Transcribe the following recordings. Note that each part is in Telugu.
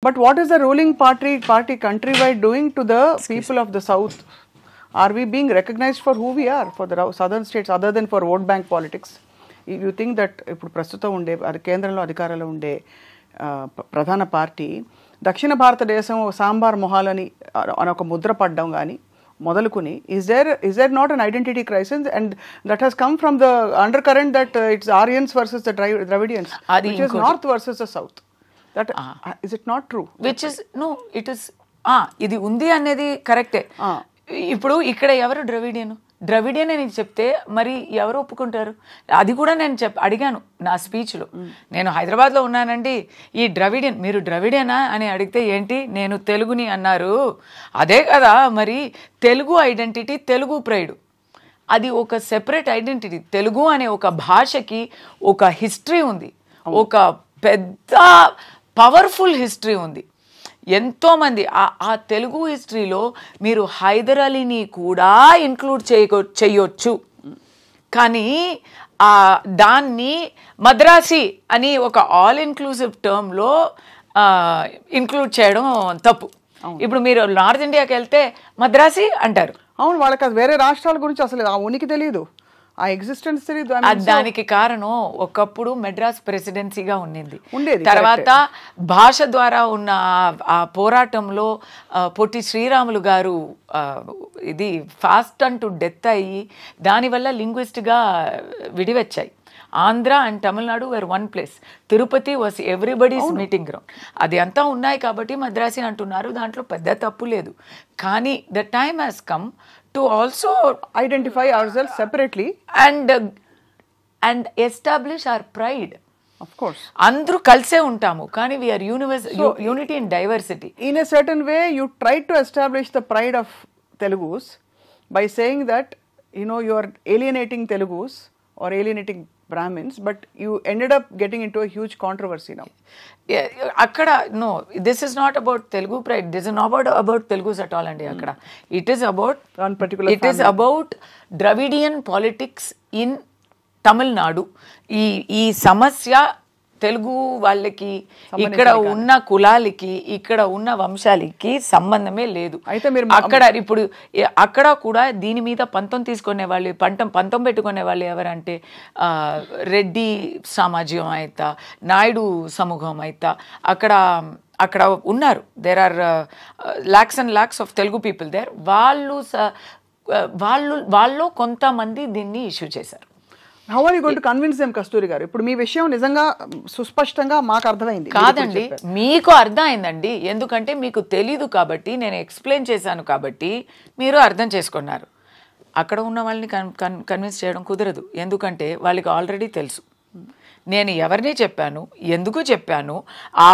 But what is the ruling party countrywide doing to the people of the South? Are we being recognized for who we are for the southern states other than for vote bank politics? If you think that ఇప్పుడు ప్రస్తుతం ఉండే అది కేంద్రంలో అధికారంలో ఉండే ప్రధాన పార్టీ దక్షిణ భారతదేశం సాంబార్ మొహాలని అని ఒక ముద్ర పడ్డం కానీ మొదలుకుని is there not an identity crisis and that has come from the undercurrent that it's Aryans versus the Dravidians, which is north versus the south. That is it not true? Which is no, it is ఇది ఉంది అనేది కరెక్టే. ఇప్పుడు ఇక్కడ ఎవరు ద్రవిడియన్ అని చెప్తే మరి ఎవరు ఒప్పుకుంటారు? అది కూడా నేను అడిగాను నా స్పీచ్లో. నేను హైదరాబాద్లో ఉన్నానండి, ఈ ద్రవిడియన్ మీరు ద్రవిడియనా అని అడిగితే ఏంటి నేను తెలుగుని అన్నారు. అదే కదా మరి తెలుగు ఐడెంటిటీ, తెలుగు ప్రైడ్, అది ఒక సెపరేట్ ఐడెంటిటీ. తెలుగు అనే ఒక భాషకి ఒక హిస్టరీ ఉంది, ఒక పెద్ద పవర్ఫుల్ హిస్టరీ ఉంది. ఎంతోమంది ఆ తెలుగు హిస్టరీలో మీరు హైదర్ అలీని కూడా ఇంక్లూడ్ చేయొచ్చు, కానీ దాన్ని మద్రాసి అని ఒక ఆల్ ఇన్క్లూసివ్ టర్మ్లో ఇంక్లూడ్ చేయడం తప్పు. ఇప్పుడు మీరు నార్త్ ఇండియాకి వెళ్తే మద్రాసి అంటారు. అవును, వాళ్ళకి అది వేరే రాష్ట్రాల గురించి అసలు ఆ ఉనికి తెలియదు, ఆ ఎగ్జిస్టెన్స్ తెలియదు. దానికి కారణం ఒకప్పుడు మెడ్రాస్ ప్రెసిడెన్సీగా ఉండేది. తర్వాత భాష ద్వారా ఉన్న ఆ పోరాటంలో పొట్టి శ్రీరాములు గారు ఇది ఫాస్ట్ అండ్ టు డెత్ అయ్యి దానివల్ల లింగ్విస్ట్గా విడివచ్చాయి. Andhra and Tamil Nadu were one place. Tirupati was everybody's meeting ground. అది అంతా ఉన్నాయి కాబట్టి మద్రాసి అంటున్నారు, దాంట్లో పెద్ద తప్పు లేదు. కానీ the time has come to also identify ourselves separately and establish our pride. Of course, andru kalse untamu kani we are unity in diversity. In a certain way you try to establish the pride of Telugus by saying that you are alienating Telugus or alienating Brahmins, but you ended up getting into a huge controversy now. Akkada no, this is not about Telugu pride, this is not about Telugus at all andi. Akkada it is about one particular it family. Is about Dravidian politics in Tamil Nadu. ఈ సమస్య తెలుగు వాళ్ళకి, ఇక్కడ ఉన్న కులాలకి, ఇక్కడ ఉన్న వంశాలకి సంబంధమే లేదు. అక్కడ ఇప్పుడు అక్కడ కూడా దీని మీద పంతం తీసుకునే వాళ్ళు, పంతం పెట్టుకునే వాళ్ళు ఎవరంటే రెడ్డి సమాజం అయితా, నాయుడు సమూహం అయితా అక్కడ ఉన్నారు. There are lakhs and lakhs of Telugu people there. వాళ్ళు కొంతమంది దీన్ని ఇష్యూ చేశారు. How are you going to convince them, కస్తూరి గారు? ఇప్పుడు మీ విషయం నిజంగా సుస్పష్టంగా మాకు అర్థమైంది కాదండి, మీకు అర్థమైందండి. ఎందుకంటే మీకు తెలీదు కాబట్టి నేను ఎక్స్ప్లెయిన్ చేశాను కాబట్టి మీరు అర్థం చేసుకున్నారు. అక్కడ ఉన్న వాళ్ళని కన్విన్స్ చేయడం కుదరదు, ఎందుకంటే వాళ్ళకి ఆల్రెడీ తెలుసు నేను ఎవరిని చెప్పాను, ఎందుకు చెప్పాను.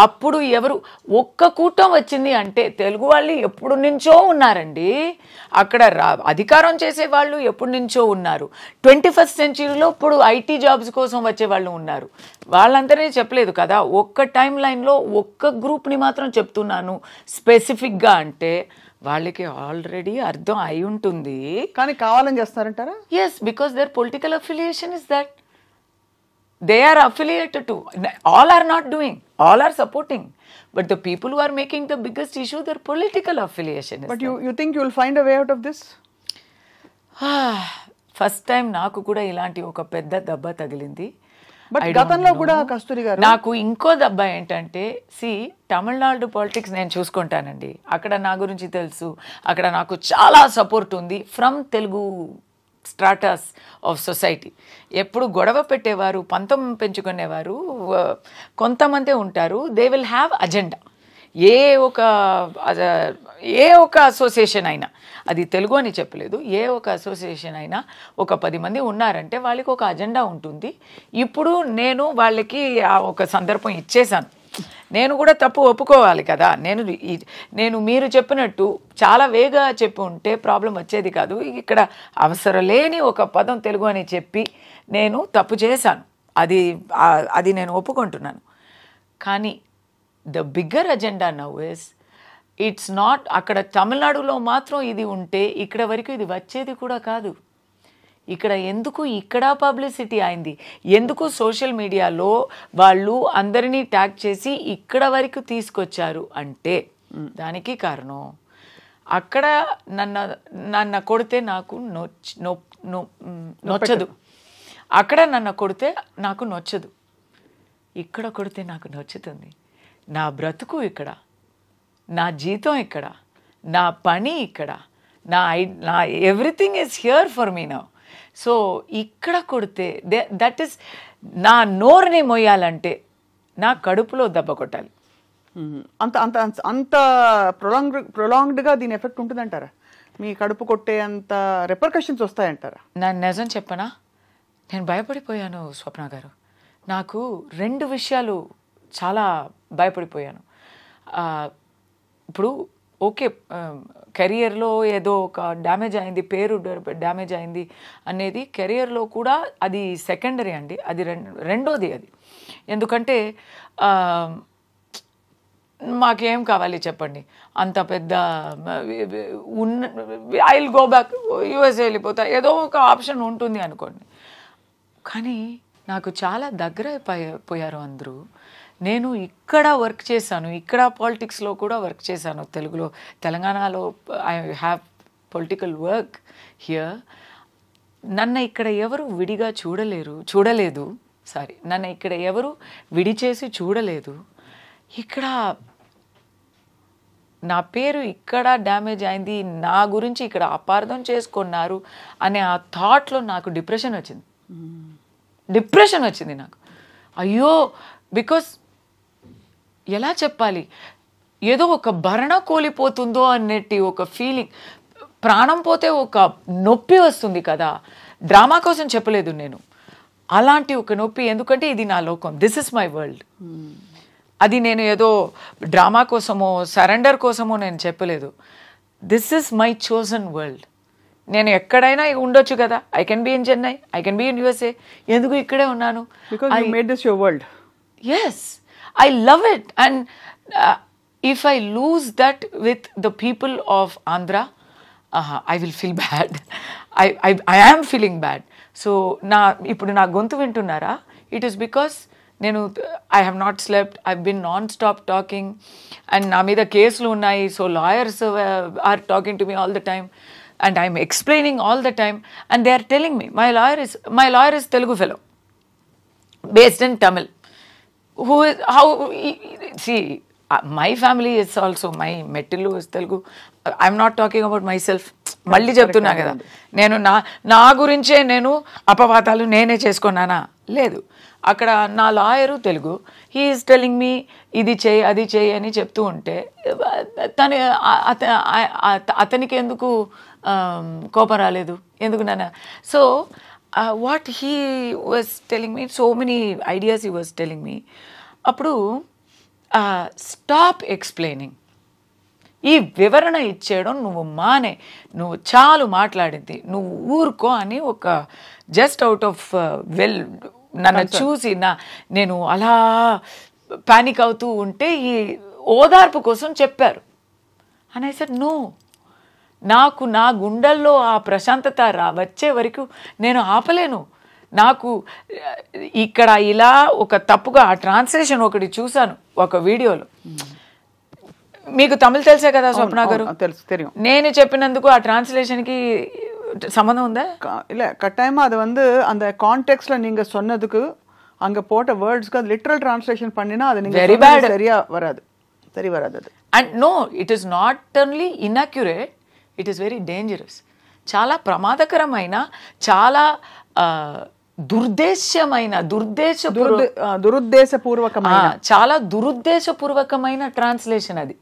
అప్పుడు ఎవరు ఒక్క కూటం వచ్చింది అంటే తెలుగు వాళ్ళు ఎప్పుడు నుంచో ఉన్నారండి. అక్కడ అధికారం చేసే వాళ్ళు ఎప్పటి నుంచో ఉన్నారు. 21st సెంచరీలో ఇప్పుడు ఐటీ జాబ్స్ కోసం వచ్చే వాళ్ళు ఉన్నారు. వాళ్ళందరినీ చెప్పలేదు కదా, ఒక్క టైం లైన్లో ఒక్క గ్రూప్ని మాత్రం చెప్తున్నాను స్పెసిఫిక్గా అంటే వాళ్ళకి ఆల్రెడీ అర్థం అయి ఉంటుంది. కానీ కావాలని చేస్తారంటారా? Yes, because there political affiliation is that. They are affiliated to. All are not doing, all are supporting, but the people who are making the biggest issue, their political affiliation is. But you think you will find a way out of this? First time నాకు కూడా ఇలాంటి ఒక పెద్ద దెబ్బ తగిలింది. బట్ గతంలో కూడా కస్తూరి గారు నాకు ఇంకో దెబ్బ ఏంటంటే తమిళనాడు పాలిటిక్స్ నేను చూసుకుంటానండి. అక్కడ నా గురించి తెలుసు, అక్కడ నాకు చాలా సపోర్ట్ ఉంది from Telugu stratas of society. ఎప్పుడు గొడవ పెట్టేవారు, పంతం పెంచుకునేవారు కొంతమంది ఉంటారు. They will have agenda. ఏ ఒక అసోసియేషన్ అయినా, అది తెలుగు అని చెప్పలేదు, ఏ ఒక అసోసియేషన్ అయినా ఒక 10 మంది ఉన్నారంటే వాళ్ళకి ఒక అజెండా ఉంటుంది. ఇప్పుడు నేను వాళ్ళకి ఒక సందర్భం ఇచ్చేశాను. నేను కూడా తప్పు ఒప్పుకోవాలి కదా. నేను మీరు చెప్పినట్టు చాలా వేగా చెప్పి ఉంటే ప్రాబ్లం వచ్చేది కాదు. ఇక్కడ అవసరం లేని ఒక పదం తెలుగు అని చెప్పి నేను తప్పు చేశాను, అది నేను ఒప్పుకుంటున్నాను. కానీ the bigger agenda now is it's not అక్కడ తమిళనాడులో మాత్రం ఇది ఉంటే ఇక్కడ వరకు ఇది వచ్చేది కూడా కాదు. ఇక్కడ ఎందుకు ఇక్కడ పబ్లిసిటీ అయింది, ఎందుకు సోషల్ మీడియాలో వాళ్ళు అందరినీ ట్యాగ్ చేసి ఇక్కడ వరకు తీసుకొచ్చారు అంటే దానికి కారణం అక్కడ నన్ను కొడితే నాకు నొచ్చదు, అక్కడ నన్ను కొడితే నాకు నొచ్చదు, ఇక్కడ కొడితే నాకు నచ్చుతుంది. నా బ్రతుకు ఇక్కడ, నా జీతం ఇక్కడ, నా పని ఇక్కడ, నా everything is here for me now. So ఇక్కడ కొడితే దట్ ఈస్ నా నోరుని మొయ్యాలంటే నా కడుపులో దెబ్బ కొట్టాలి. అంత అంత అంత ప్రొలాంగ్డ్గా దీని ఎఫెక్ట్ ఉంటుందంటారా? మీ కడుపు కొట్టే అంత రిపర్కషన్స్ వస్తాయంటారా? నా నిజం చెప్పనా, నేను భయపడిపోయాను స్వప్న గారు. నాకు 2 విషయాలు చాలా భయపడిపోయాను. ఇప్పుడు ఓకే, కెరియర్లో ఏదో ఒక డ్యామేజ్ అయింది, పేరు డ్యామేజ్ అయింది అనేది కెరియర్లో కూడా అది సెకండరీ అండి, అది రెండోది అది. ఎందుకంటే మాకేం కావాలి చెప్పండి, అంత పెద్ద I will go back, USA వెళ్ళిపోతా, ఏదో ఒక ఆప్షన్ ఉంటుంది అనుకోండి. కానీ నాకు చాలా దగ్గర పోయారు అందరూ. నేను ఇక్కడ వర్క్ చేశాను, ఇక్కడ పాలిటిక్స్లో కూడా వర్క్ చేశాను, తెలంగాణలో I have political work here. నన్ను ఇక్కడ ఎవరు విడిగా చూడలేదు, నన్ను ఇక్కడ ఎవరు విడిచేసి చూడలేదు. ఇక్కడ నా పేరు ఇక్కడ డ్యామేజ్ అయింది, నా గురించి ఇక్కడ అపార్థం చేసుకున్నారు అనే ఆ థాట్లో నాకు డిప్రెషన్ వచ్చింది నాకు. అయ్యో, బికాస్ ఎలా చెప్పాలి, ఏదో ఒక భరణ కోల్పోతుందో అన్నట్టు ఒక ఫీలింగ్, ప్రాణం పోతే ఒక నొప్పి వస్తుంది కదా. డ్రామా కోసం చెప్పలేదు నేను, అలాంటి ఒక నొప్పి. ఎందుకంటే ఇది నా లోకం, దిస్ ఇస్ మై వరల్డ్. అది నేను ఏదో డ్రామా కోసమో సరెండర్ కోసమో నేను చెప్పలేదు. This is my chosen world. నేను ఎక్కడైనా ఉండొచ్చు కదా, I can be in Chennai, I can be in USA, ఎందుకు ఇక్కడే ఉన్నాను? I made this your world. Yes, I love it. And if I lose that with the people of Andhra, I will feel bad. I am feeling bad. So ఇప్పుడు నా గొంతు వింటున్నారా? It is because I have not slept. I've been non-stop talking. And నా మీద కేసులు ఉన్నాయి. So lawyers are talking to me all the time. And I'm explaining all the time. And they are telling me, my lawyer is Telugu fellow, based in Tamil. My family is also, my Mettilu is Telugu. I'm not talking about myself. మళ్ళీ చెప్తున్నా కదా, నేను నా గురించే నేను అపవాదాలు నేనే చేసుకున్నానా? లేదు. అక్కడ నా lawyer Telugu, he is telling me ఇది చేయి అది చేయి అని చెప్తూ ఉంటే అతనికి ఎందుకు కోపం రాలేదు, ఎందుకు నాన్న? So what he was telling me, so many ideas he was telling me. అప్పుడు స్టాప్ ఎక్స్ప్లెయినింగ్, ఈ వివరణ ఇచ్చేయడం నువ్వు మానే, నువ్వు చాలు మాట్లాడింది, నువ్వు ఊరుకో అని ఒక జస్ట్ అవుట్ ఆఫ్ నన్ను చూసి నేను అలా పానిక్ అవుతూ ఉంటే ఈ ఓదార్పు కోసం చెప్పారు. అని I said no. నాకు నా గుండెల్లో ఆ ప్రశాంతత వచ్చే వరకు నేను ఆపలేను. నాకు ఇక్కడ ఇలా ఒక తప్పుగా ఆ ట్రాన్స్లేషన్ ఒకటి చూశాను ఒక వీడియోలో. మీకు తమిళ్ తెలుసే కదా స్వప్న గారు? தெரியும். నేను చెప్పినందుకు ఆ ట్రాన్స్లేషన్కి సంబంధం ఉందా? இல்லை, கட்டாயமா அது அந்த கான்டெக்ஸ்ட்ல நீங்க சொன்னதுக்கு அங்க போட்ட வேர்ட்ஸ்க்கு லிட்டரல் டிரான்ஸ்லேஷன் பண்ணினா அது நீங்க வெரி பேட், சரியா வராது, சரி வராது அது. And no, it is not only inaccurate, it is very dangerous. చాలా ప్రమాదకరమైన, చాలా దురుద్దేశపూర్వకమైన, చాలా దురుద్దేశపూర్వకమైన ట్రాన్స్లేషన్ అది.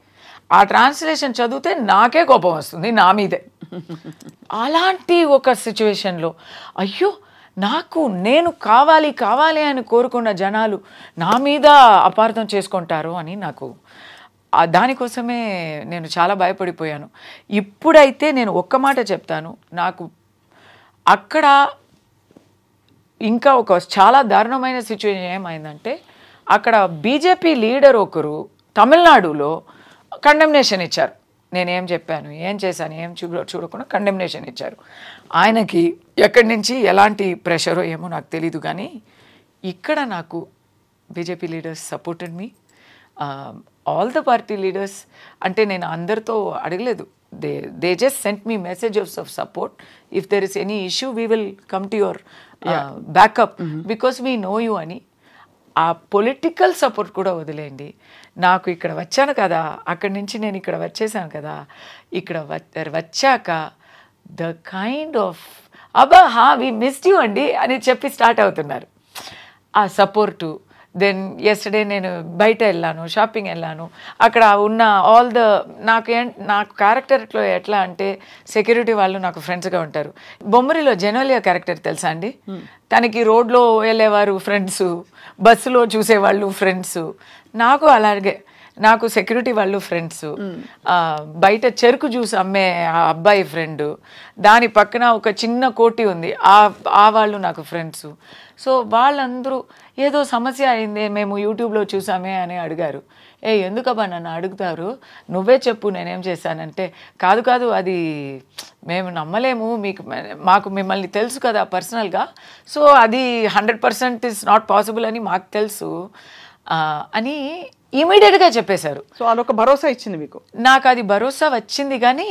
ఆ ట్రాన్స్లేషన్ చదివితే నాకే కోపం వస్తుంది నా మీదే. అలాంటి ఒక సిచ్యువేషన్లో అయ్యో నేను కావాలి కావాలి అని కోరుకున్న జనాలు నా మీద అపార్థం చేసుకుంటారు అని నాకు దానికోసమే నేను చాలా భయపడిపోయాను. ఇప్పుడైతే నేను ఒక్క మాట చెప్తాను, నాకు అక్కడ ఇంకా ఒక చాలా దారుణమైన సిచ్యువేషన్ ఏమైందంటే, అక్కడ బీజేపీ లీడర్ ఒకరు తమిళనాడులో కండెమ్నేషన్ ఇచ్చారు. నేనేం చెప్పాను, ఏం చేశాను, ఏం చూడకుండా కండెమ్నేషన్ ఇచ్చారు. ఆయనకి ఎక్కడి నుంచి ఎలాంటి ప్రెషరో ఏమో నాకు తెలీదు, కానీ ఇక్కడ నాకు BJP leaders supported me, all the party leaders. అంటే నేను అందరితో అడగలేదు, they just sent me messages of support. If there is any issue we will come to your backup because we know you అని. ఆ పొలిటికల్ సపోర్ట్ కూడా వదిలేయండి, నాకు ఇక్కడ వచ్చాను కదా, అక్కడి నుంచి నేను ఇక్కడ వచ్చేసాను కదా, ఇక్కడ వచ్చాక ద కైండ్ ఆఫ్ అబ్బా వి మిస్డ్ యూ అండి అని చెప్పి స్టార్ట్ అవుతున్నారు ఆ సపోర్టు. దెన్ ఎస్టర్డే నేను బయట వెళ్ళాను, షాపింగ్ వెళ్ళాను, అక్కడ ఉన్న ఆల్ ద నాకు క్యారెక్టర్లో ఎట్లా అంటే సెక్యూరిటీ వాళ్ళు నాకు ఫ్రెండ్స్గా ఉంటారు. బొమ్మరిలో జెనోలియా క్యారెక్టర్ తెలుసా అండి? తనకి రోడ్లో వెళ్ళేవారు ఫ్రెండ్స్, బస్సులో చూసేవాళ్ళు ఫ్రెండ్స్, నాకు అలాగే నాకు సెక్యూరిటీ వాళ్ళు ఫ్రెండ్స్, బయట చెరుకు జ్యూస్ అమ్మే ఆ అబ్బాయి ఫ్రెండ్, దాని పక్కన ఒక చిన్న కోటి ఉంది ఆ వాళ్ళు నాకు ఫ్రెండ్స్. సో వాళ్ళందరూ ఏదో సమస్య అయిందే మేము యూట్యూబ్లో చూసామే అని అడిగారు. ఎందుకబ్బా నన్ను అడుగుతారు, నువ్వే చెప్పు నేనేం చేశానంటే, కాదు అది మేము నమ్మలేము, మాకు మిమ్మల్ని తెలుసు కదా పర్సనల్గా, సో అది 100% ఇస్ నాట్ పాసిబుల్ అని మాకు తెలుసు అని ఇమీడియట్గా చెప్పేశారు. సో అదొక భరోసా ఇచ్చింది మీకు? నాకు అది భరోసా వచ్చింది, కానీ